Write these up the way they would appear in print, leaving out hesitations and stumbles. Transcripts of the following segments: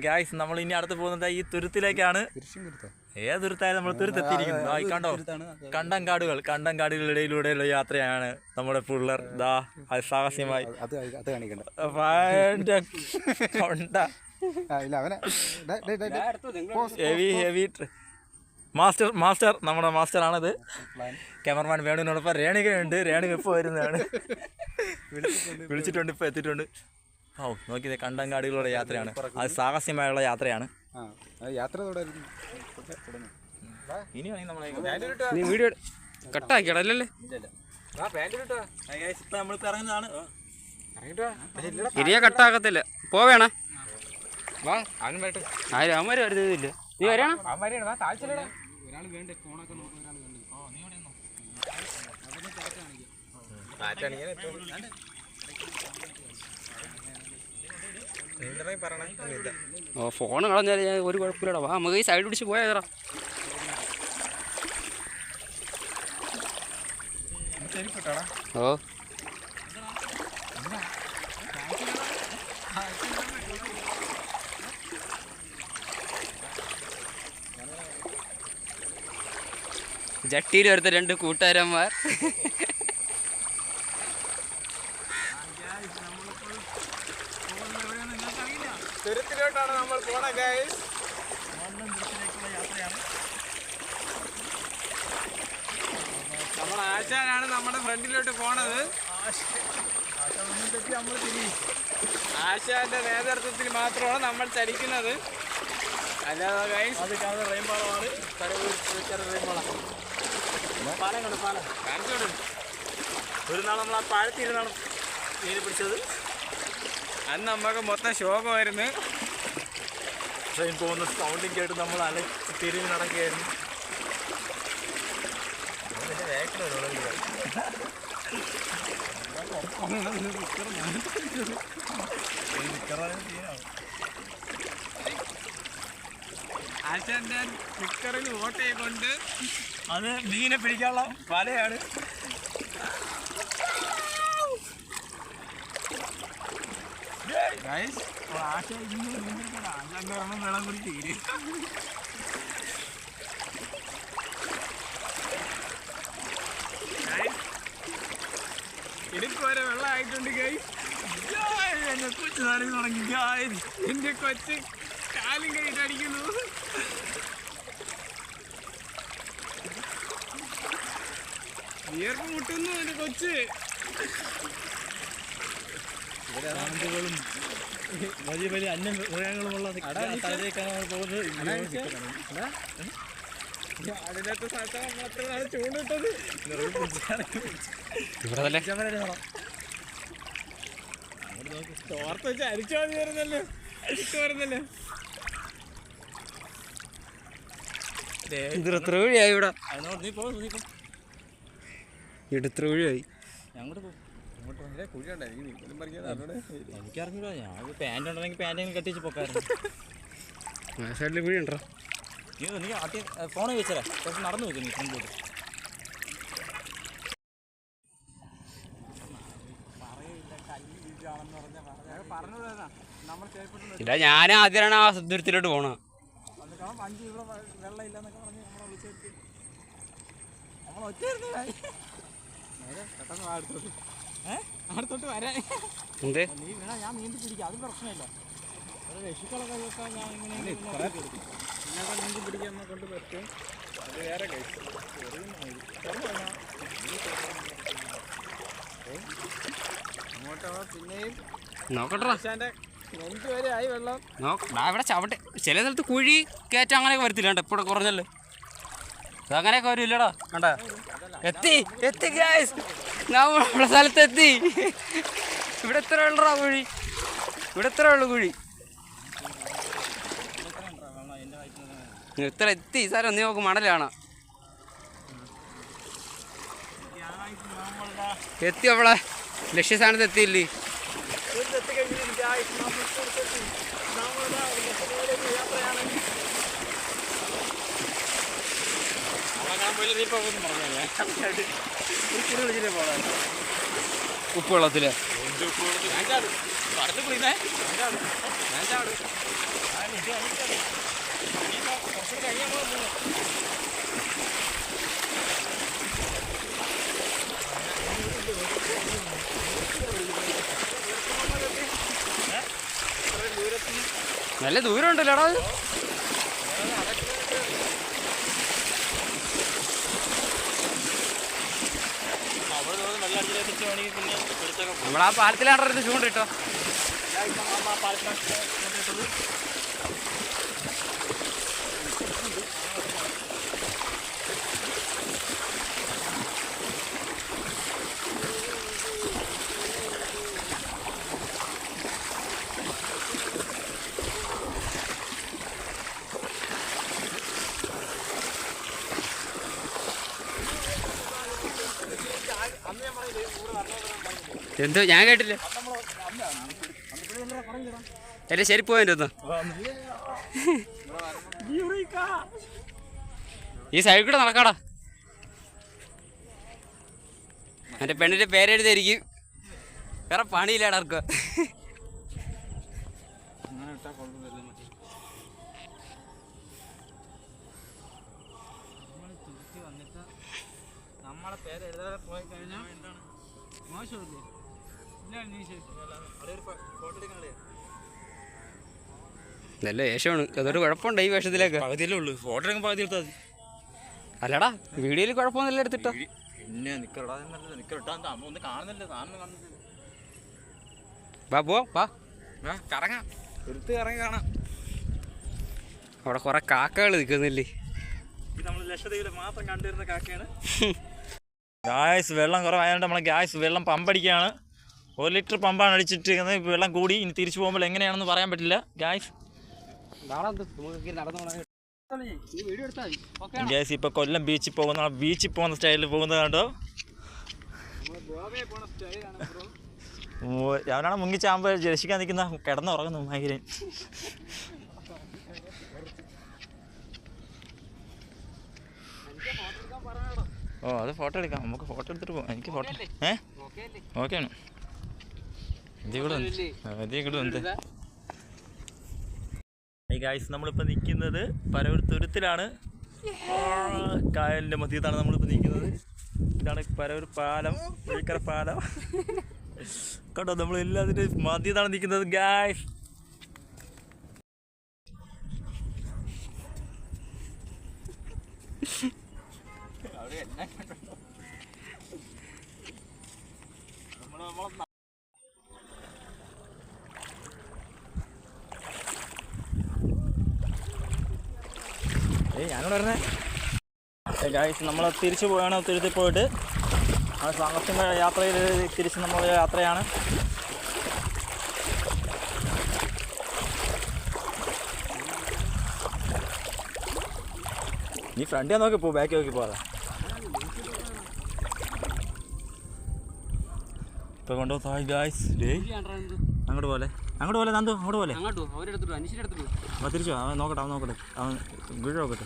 Guys നമ്മൾ ഇനി അടുത്ത് പോകുന്നത് ഈ തുരുത്തിലേക്കാണ്. ഏത് തുരുത്തായാലും നമ്മൾ തുരുത്തെത്തിയിരിക്കുന്നു. കണ്ടോ, കണ്ടം കാടുകളിടയിലൂടെയുള്ള യാത്രയാണ് നമ്മുടെ പിള്ളേർ. സാഹസ്യമായി മാസ്റ്റർ നമ്മുടെ മാസ്റ്ററാണത്. ക്യാമറമാൻ വേണുവിനോടൊപ്പം രേണുകയുണ്ട്. രേണുക ഇപ്പോൾ വരുന്നതാണ്. വിളിച്ചിട്ടുണ്ട്, ഇപ്പോൾ എത്തിയിട്ടുണ്ട്. ഓ നോക്കിയത് കണ്ടങ്കാടുകളുടെ യാത്രയാണ്. അത് സാഹസ്യമായുള്ള യാത്രയാണ്. ഇനി വേണമെങ്കിൽ വീഡിയോ കട്ടാക്കിയടല്ലേ നമ്മളിപ്പോൾ ഇറങ്ങുന്നതാണ്. ഇനിയെ കട്ടാക്കത്തില്ല. പോവേണേ വാ. അവനും വരട്ടെ. അവന്മാര് വരുന്നില്ല. നീ വരണ ഫോൺ കളഞ്ഞാൽ ഞാൻ ഒരു കുഴപ്പമില്ലടാ. വാ നമുക്ക് ഈ സൈഡ് പിടിച്ച് പോയാ. ഓ ജട്ടിയിൽ വരുത്ത രണ്ട് കൂട്ടുകാരന്മാർ. തുരുത്തിലോട്ടാണ് നമ്മൾ പോണ ഗൈസ്. നമ്മൾ ആശാനാണ് നമ്മുടെ ഫ്രണ്ടിലോട്ട് പോണത്. ആശാന്റെ നേതൃത്വത്തിൽ മാത്രമാണ് നമ്മൾ ചലിക്കുന്നത്. അല്ലാതെ ഗൈസ് അത് കാണുന്ന റെയിൻപാളമാണ്. പാലം കണ്ടു, പാലം കാണിച്ചോട്. ഒരു നാൾ നമ്മൾ ആ പാഴത്തിരുന്നാണ് മീൻ പിടിച്ചത്. അന്ന് നമുക്ക് മൊത്തം ശോകമായിരുന്നു. ട്രെയിൻ പോകുന്ന സൗണ്ടിങ് കേട്ട് നമ്മൾ തിരിഞ്ഞ് നടക്കുകയായിരുന്നു. ആശാന്റെ സ്റ്റിക്കറിൽ ഓട്ടയെ കൊണ്ട് അത് മീനെ പിടിക്കാനുള്ള വലയാണ്. വെള്ളം കൂടി തീരും. എനിക്ക് വരെ വെള്ളം ആയിട്ടുണ്ട് ഗൈസ്. എന്നെ കൊച്ചു നാളിൽ തുടങ്ങി ഗൈസ്. എന്റെ കൊച്ച് കാലും കഴിയിട്ട് അടിക്കുന്നു. വിയർപ്പ് മുട്ടുന്നു എന്റെ കൊച്ച്. വലിയ വലിയ അന്യമൃഗങ്ങളുമുള്ള സ്ഥലത്തേക്കാണ് പോകുന്നത്. അതിനകത്ത് സ്ഥലത്താണ് മാത്രമാണ് ചൂണ്ടിട്ടത്. തോർത്ത് വെച്ച് അരിച്ചു മതി വരുന്നല്ലോ. വരുന്നല്ലോ. ഇത് എത്ര വഴിയായി ഇവിടെ? എത്ര വഴിയായി? ഞങ്ങോട്ട് പോകും. എനിക്കറിഞ്ഞൂടാ. ഞാൻ പാൻറ് ഉണ്ടെങ്കിൽ പാൻറ് കെട്ടിച്ച് പോക്കായിരുന്നു. സൈഡിൽ വീഴ ഉണ്ടോ? നീ ആദ്യം ഫോൺ വെച്ചരാ. കുറച്ച് നടന്നു വെച്ചു നീ മുമ്പോട്ട്. ഇല്ല, ഞാൻ ആദ്യമാണ് ആ ദൂരത്തിലോട്ട് പോണ. വെള്ളം ഇല്ലെന്നൊക്കെ പറഞ്ഞ് നമ്മളെ വിളിച്ചെടുത്ത് നമ്മൾ ഒറ്റ അടുത്തോട്ട് വരാൻ. എന്തേ നീ വീണാ ഞാൻ നീന്തി പിടിക്കാം. അത് പ്രശ്നമില്ല. ഒരു രക്ഷിക്കളൊക്കെ വെക്കാൻ ഞാൻ ഇങ്ങനെ നീന്തി പിടിക്കാൻ കൊണ്ട് പറ്റും. അത് വേറെ കഴിച്ചു അങ്ങോട്ടോ. പിന്നെയും നോക്കട്ടെ. നെഞ്ച് വരെ ആയി വെള്ളം. ഇവിടെ ചവിട്ടെ. ചില സ്ഥലത്ത് കുഴി കയറ്റം അങ്ങനെയൊക്കെ വരത്തില്ല. കണ്ട ഇപ്പോൾ കുറഞ്ഞല്ലോ. അതങ്ങനെയൊക്കെ വരില്ലടാ. കണ്ട എത്തി ഗൈസ്. നമ്മുടെ സ്ഥലത്തെത്തി. ഇവിടെ എത്ര ഉള്ളടാ കുഴി? ഇവിടെ എത്ര ഉള്ളു കുഴി? ഇത്ര എത്തി സാരം. നീ നോക്ക് മണലാണ്. എത്തി അവളെ ലക്ഷ്യസ്ഥാനത്ത് എത്തിയില്ലേ? ഉപ്പ് വെള്ളത്തില് നല്ല ദൂരം ഉണ്ടല്ലോടാ. നമ്മളാ പാലത്തിലാണ്ടത് ചൂണ്ടിട്ടോ. എന്തോ ഞാൻ കേട്ടില്ല. എന്റെ ശരിപ്പ് പോയിന്റ് ഒന്ന് ഈ സൈഡിൽ കൂടെ നടക്കാടാ. എൻ്റെ പെണ്ണിൻ്റെ പേരെഴുതായിരിക്കും. വേറെ പണിയില്ലാടാ ആർക്കും. നമ്മളെ പേര് എഴുതാതെ പോയി കഴിഞ്ഞാൽ മോശമില്ലേ? നല്ല വേഷമാണ്. അതൊരു കുഴപ്പമുണ്ട് ഈ വേഷത്തിലേക്ക്. പകുതിയല്ലേ ഉള്ളൂ, ഫോട്ടോ എടുക്കാൻ പകുതി എടുത്താൽ മതി. അല്ലടാ വീഡിയോയിൽ കുഴപ്പമൊന്നുമില്ല എടുത്തിട്ടോ. പിന്നെ നിക്കടാ നിക്കട്ടാ ഒന്ന് കാണുന്നില്ല, സാധനം കാണുന്നില്ല. വാ പോ വാ കറങ്ങാം, എടുത്ത് കറങ്ങി കാണാം. അവിടെ കുറെ കാക്കകൾ നിൽക്കുന്നില്ലേ? ഇത് നമ്മൾ ലക്ഷദ്വീപിൽ മാത്രം കണ്ടുവരുന്ന കാക്കയാണ്. ഗ്യാസ് വെള്ളം കുറവായതുകൊണ്ട് നമ്മൾ ഗ്യാസ് വെള്ളം പമ്പടിക്കുകയാണ്. 1 ലിറ്റർ പമ്പാണ് അടിച്ചിട്ടിരിക്കുന്നത്. വെള്ളം കൂടി, ഇനി തിരിച്ചു പോകുമ്പോൾ എങ്ങനെയാണെന്ന് പറയാൻ പറ്റില്ല. ഗ്യാസ് ഗ്യാസ് ഇപ്പോൾ കൊല്ലം ബീച്ചിൽ പോകുന്ന സ്റ്റൈലിൽ പോകുന്നത് കണ്ടോ. അവനാണ് മുങ്ങിച്ചാകുമ്പോൾ രക്ഷിക്കാൻ നിൽക്കുന്ന കിടന്നുറങ്ങുന്നു മൈഗ്രൻ. ഓ അത് ഫോട്ടോ എടുക്കാം, നമുക്ക് ഫോട്ടോ എടുത്തിട്ട് പോകാം. എനിക്ക് ഫോട്ടോ ഓക്കെയാണ്. ഇതിൽ എന്ത് ഗായ്സ്, നമ്മളിപ്പോൾ നിൽക്കുന്നത് പരവൂർ തുരുത്തിലാണ്. കായലിൻ്റെ മധ്യത്താണ് നമ്മളിപ്പോൾ നിൽക്കുന്നത്. ഇതാണ് പരവൂർ പാലം, പുഴിക്കര പാലം കേട്ടോ. നമ്മളെല്ലാത്തിൻ്റെ മധ്യത്താണ് നിൽക്കുന്നത് ഗായ്സ്. ഞാനോട് പറഞ്ഞേ ഗായ്സ്, നമ്മൾ തിരിച്ചു പോയാണ്. തിരുത്തി പോയിട്ട് ആ സാഹസിക യാത്രയിൽ തിരിച്ച് നമ്മൾ യാത്രയാണ്. നീ ഫ്രണ്ടിൽ നോക്കി പോ, ബാക്കി നോക്കി പോകാം. ഇപ്പൊ കൊണ്ടുപോയി ഗായ്സ്. അങ്ങോട്ട് പോലെ നന്ദു, അങ്ങോട്ട് പോലെ. അവൻ തിരിച്ചു അവൻ നോക്കട്ടെ, അവൻ വീഴ നോക്കട്ടെ.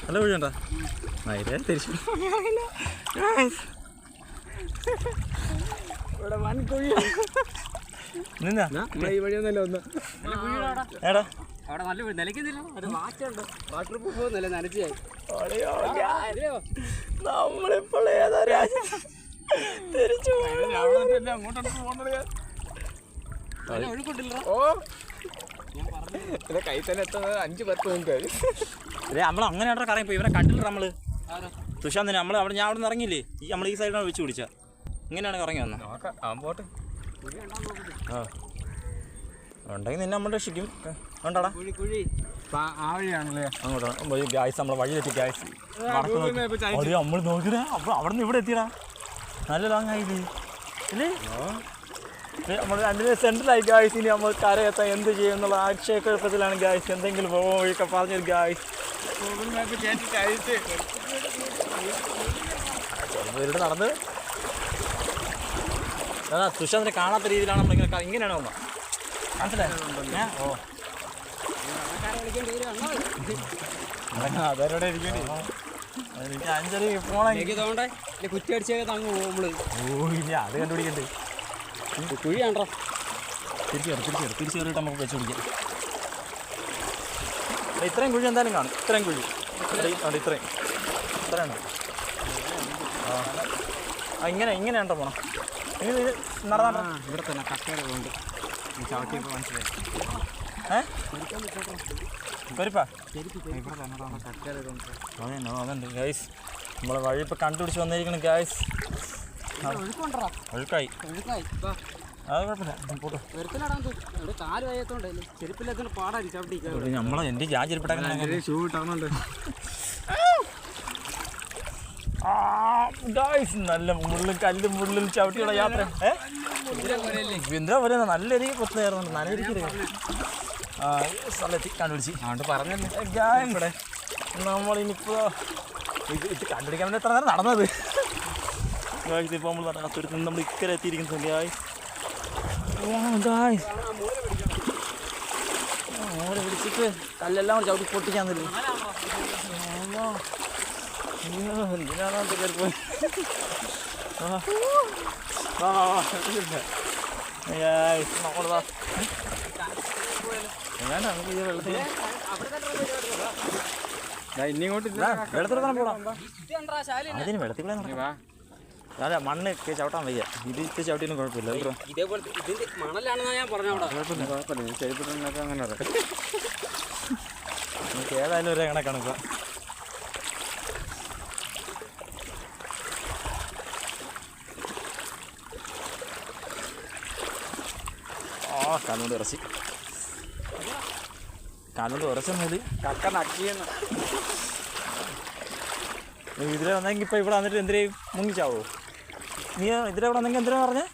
നല്ല വീഴണ്ട അതിലെ തിരിച്ചു. ഏടാ അവിടെ നല്ല നിലയ്ക്കുന്നില്ല. അത് മാറ്റുണ്ട്, വാട്ടർ പ്രൂഫ് നല്ല നനച്ചായി. നമ്മളിപ്പോൾ ഏതാ തിരിച്ചു ഒഴുക്കൊണ്ടില്ല. കൈ തന്നെ എത്തുന്നത് 5 10 മിനിറ്റ്. നമ്മൾ അങ്ങനെ കറങ്ങിപ്പോ ഇവനെ കണ്ടില്ല നമ്മള്. തുഷാന്തിന് നമ്മൾ അവിടെ ഞാൻ അവിടെ നിന്ന് ഇറങ്ങിയില്ലേ, നമ്മൾ ഈ സൈഡിലാണ് വെച്ച് പിടിച്ച. ഇങ്ങനെയാണ് കറങ്ങി വന്നത്. പോട്ടെ ആ ഉണ്ടെങ്കിൽ നിന്നെ നമ്മൾ രക്ഷിക്കും. വേണ്ടാടാ അങ്ങോട്ടാണ് ഗ്യാസ് നമ്മളെ വഴി തെറ്റി. ഗ്യാസ് നമ്മൾ നോക്കിടാ. അപ്പോൾ അവിടെ നിന്ന് ഇവിടെ എത്തിയടാ. നല്ല ലോങ് ആയില്ലേ ഇല്ലേ? നമ്മൾ 2 സെൻട്രലായി ഗായ്സ്. ഇനി നമ്മൾ കരയെത്താൻ എന്ത് ചെയ്യും എന്നുള്ള ആക്ഷേപത്തിലാണ് ഗായ്സ്. എന്തെങ്കിലും വഴിയൊക്കെ പറഞ്ഞൊരു ഗായ്സ് ഇവരുടെ നടന്ന് അതാ തുഷാന്തിനെ കാണാത്ത രീതിയിലാണ് നമ്മളിങ്ങനെ ഇങ്ങനെയാണ് വന്നത്. മനസ്സിലായോ? ഓ അതോടെ ഇരിക്കേണ്ടി എനിക്ക് 5 പോണേ കുറ്റി അടിച്ചേ തങ്ങ് പോകുമ്പോൾ. ഓ ഇനി അത് കണ്ടുപിടിക്കണ്ടേ. കുഴിയാണ്ടോ തിരിച്ചു കയറിയിട്ട് നമുക്ക് വെച്ച് പിടിക്കാം. ഇത്രയും കുഴി എന്തായാലും കാണും. ഇത്രയും കുഴി ഇത്രയാണ്. ആ ഇങ്ങനെയാണ്ടോ പോണം. ഇങ്ങനെ നടന്നാ ഇവിടെ തന്നെ കക്കയുടെ കൊണ്ട് ചവിട്ടിയപ്പോൾ മനസ്സിലായി. പരിപ്പാ ഇവിടെ തന്നെ കക്കയുടെ കൊണ്ട് അതുണ്ട് ഗൈസ്. നമ്മളെ വഴി ഇപ്പോൾ കണ്ടുപിടിച്ച് വന്നിരിക്കണം ഗൈസ്. ഒഴുക്കായി അത് കുഴപ്പമില്ല. പോട്ടോ കാല് വയ്യത്തോണ്ട് ചെരുപ്പില്ലാത്തോണ്ട് പാടായി ചവിട്ടി നമ്മളെ എൻ്റെ ചെരുപ്പിട്ടാൽ ഷൂ ഇട്ടാകുന്നുണ്ട്. നല്ല മുള്ളിൽ ചവിട്ടിയുള്ള യാത്ര. എന്തിനാ പോലെ നല്ല രീതി പൊത്തുകയായിരുന്നു. നനയിരിക്കരുത്. സ്ഥലത്തി കണ്ടുപിടിച്ച് അതുകൊണ്ട് പറഞ്ഞല്ലേ ഇവിടെ നമ്മളിനിപ്പോൾ ഇത് കണ്ടുപിടിക്കാൻ വേണ്ടി എത്ര നേരം നടന്നത്. ഇപ്പോൾ നമ്മൾ തുരുത്ത് നമ്മൾ ഇക്കരെ എത്തിയിരിക്കുന്നത് മോരെ പിടിച്ചിട്ട് കല്ലെല്ലാം കൂടി ചവിട്ടി പൊട്ടിക്കാൻ തരും. എന്തിനാണ് കയറി പോയി. നമ്മളതാ വേണ്ട നമുക്ക് ഇത് വെള്ളത്തിൽ വെള്ളത്തിൽ തന്നെ പോടാം. അതിന് വെള്ളത്തിൽ കൂടെ അതെ മണ്ണ് ചവിട്ടാൻ വയ്യ. ഇത് ഇട്ട് ചവിട്ടിയൊന്നും കുഴപ്പമില്ല. ഇതേപോലത്തെ ഇതിന്റെ മണലാണെന്നാ ഞാൻ പറഞ്ഞ കുഴപ്പമില്ല. ചെരുപ്പിട്ടൊക്കെ അങ്ങനെ പറയാം. നമുക്ക് ഏതായാലും ഒരേ കണക്കാണ് ഇപ്പം. കാലുകൊണ്ട് ഉറച്ച മതി. കക്ക നക്കിയെന്ന് ഇതിലെ വന്നെങ്കിൽ ഇപ്പം ഇവിടെ വന്നിട്ട് എന്തിനേയും മുങ്ങിച്ചാവോ? നീ ഇതിലെ ഇവിടെ വന്നെങ്കിൽ എന്തിനാ പറഞ്ഞേ?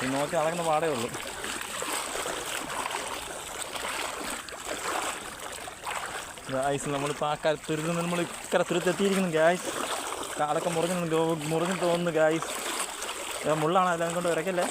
നീ നോക്കി നടക്കുന്ന പാടേ ഉള്ളൂ. ഗായ്സ് നമ്മളിപ്പോൾ ആ തുരുത്ത് നമ്മൾ ഇക്കര തുരുത്തെത്തിയിരിക്കുന്നു ഗായ്സ്. കാലൊക്കെ മുറിഞ്ഞു തോന്നുന്നു ഗായ്സ്. മുള്ളാണ് എല്ലാം കൊണ്ട് ഇറക്കല്ലേ.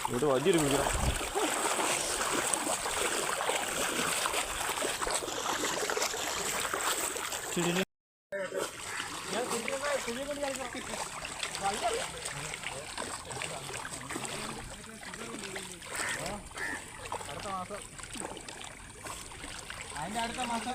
ഇവിടെ വലിയൊരു വീടാണ്. അടുത്ത മാസം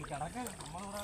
കിടക്ക് നമ്മളിവിടെ